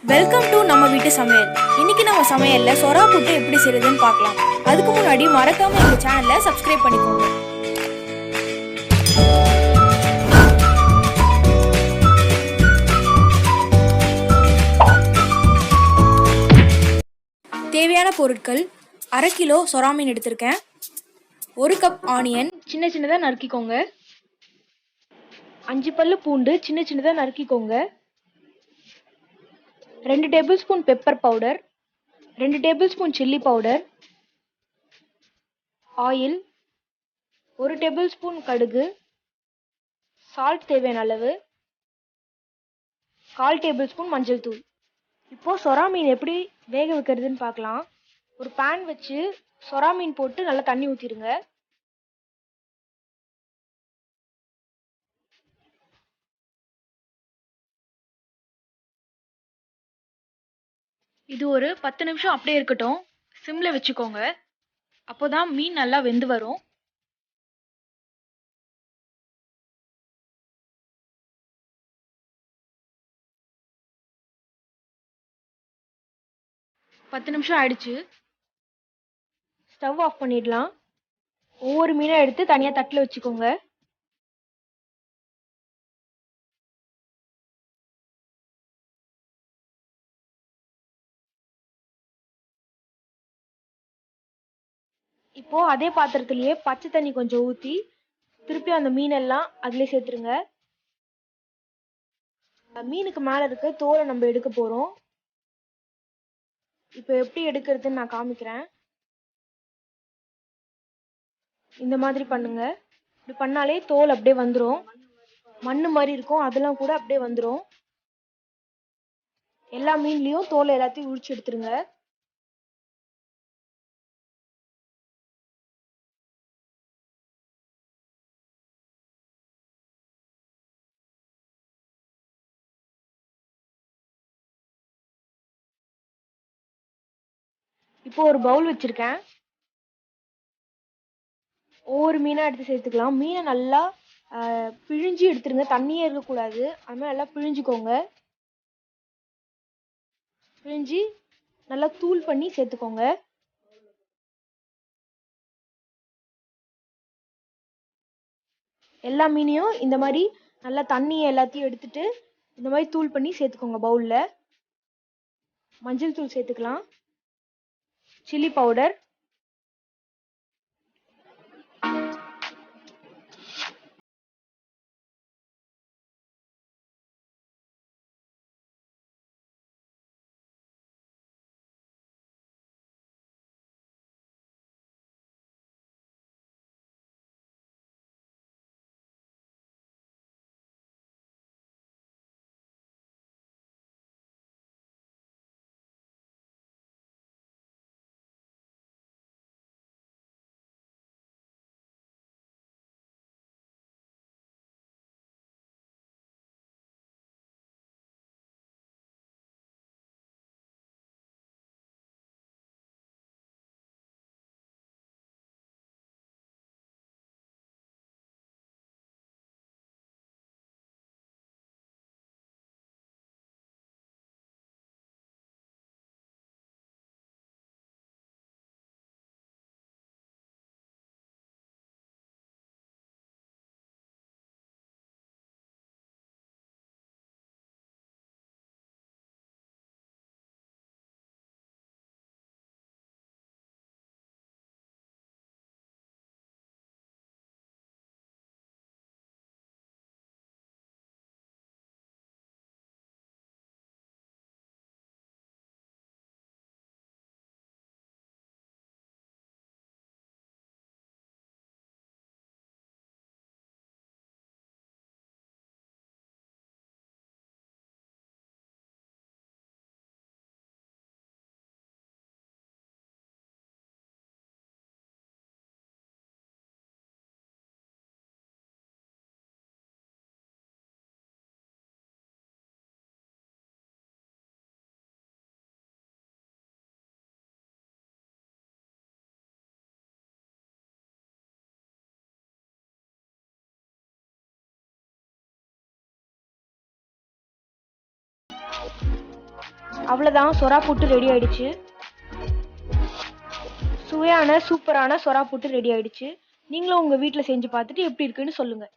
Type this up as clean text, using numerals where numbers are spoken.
Welcome to நம்ம வீட்டு சமையல். இன்னைக்கு நம்ம சமையல்ல சொரா புட்டு எப்படி செய்யறதுன்னு பார்க்கலாம். அதுக்கு முன்னாடி மறக்காம எங்க சேனலை சப்ஸ்கிரைப் பண்ணிக்கோங்க. தேவையான பொருட்கள்: அரை கிலோ சொரா மீன் எடுத்திருக்கேன், 1 கப் ஆனியன் சின்ன சின்னதாக நறுக்கிக்கோங்க, 5 பல்லு பூண்டு சின்ன சின்னதாக நறுக்கிக்கோங்க, 2 table spoon pepper powder, 2 table spoon chilli powder, oil, 1 table spoon கடுகு, சால்ட் தேவையான அளவு, 1/4 டேபிள் ஸ்பூன் மஞ்சள் தூள். இப்போ சொரா மீன் எப்படி வேக வைக்கிறதுன்னு பார்க்கலாம். ஒரு பேன் வச்சு சொரா மீன் போட்டு நல்லா தண்ணி ஊற்றிடுங்க. இது ஒரு 10 நிமிஷம் அப்படியே இருக்கட்டும். சிம்ல வச்சுக்கோங்க, அப்போதான் மீன் நல்லா வெந்து வரும். பத்து நிமிஷம் ஆயிடுச்சு. ஸ்டவ் ஆஃப் பண்ணிடலாம். ஒவ்வொரு மீனை எடுத்து தனியாக தட்டில் வச்சுக்கோங்க. இப்போ அதே பாத்திரத்திலேயே பச்சை தண்ணி கொஞ்சம் ஊற்றி திருப்பி அந்த மீனெல்லாம் அதிலே சேர்த்துருங்க. மீனுக்கு மேலே இருக்க தோலை நம்ம எடுக்க போகிறோம். இப்போ எப்படி எடுக்கிறதுன்னு நான் காமிக்கிறேன். இந்த மாதிரி பண்ணுங்க. இப்படி பண்ணாலே தோல் அப்படியே வந்துடும். மண்ணு மாதிரி இருக்கும், அதெல்லாம் கூட அப்படியே வந்துடும். எல்லா மீன்லேயும் தோலை எல்லாத்தையும் உரிச்சு எடுத்துருங்க. இப்போ ஒரு பவுல் வச்சிருக்கேன். ஒவ்வொரு மீனாக எடுத்து சேர்த்துக்கலாம். மீனை நல்லா பிழிஞ்சு எடுத்துருங்க, தண்ணியே இருக்கக்கூடாது. அது மாதிரி நல்லா பிழிஞ்சுக்கோங்க. பிழிஞ்சு நல்லா தூள் பண்ணி சேர்த்துக்கோங்க. எல்லா மீனையும் இந்த மாதிரி நல்லா தண்ணியை எல்லாத்தையும் எடுத்துட்டு இந்த மாதிரி தூள் பண்ணி சேர்த்துக்கோங்க பவுலில். மஞ்சள் தூள் சேர்த்துக்கலாம், சில்லி பவுடர், அவ்வளோதான், சொரா புட்டு ரெடி ஆயிடுச்சு. சுவையான சூப்பரான சொரா புட்டு ரெடி ஆயிடுச்சு. நீங்களும் உங்க வீட்டில் செஞ்சு பார்த்துட்டு எப்படி இருக்குன்னு சொல்லுங்க.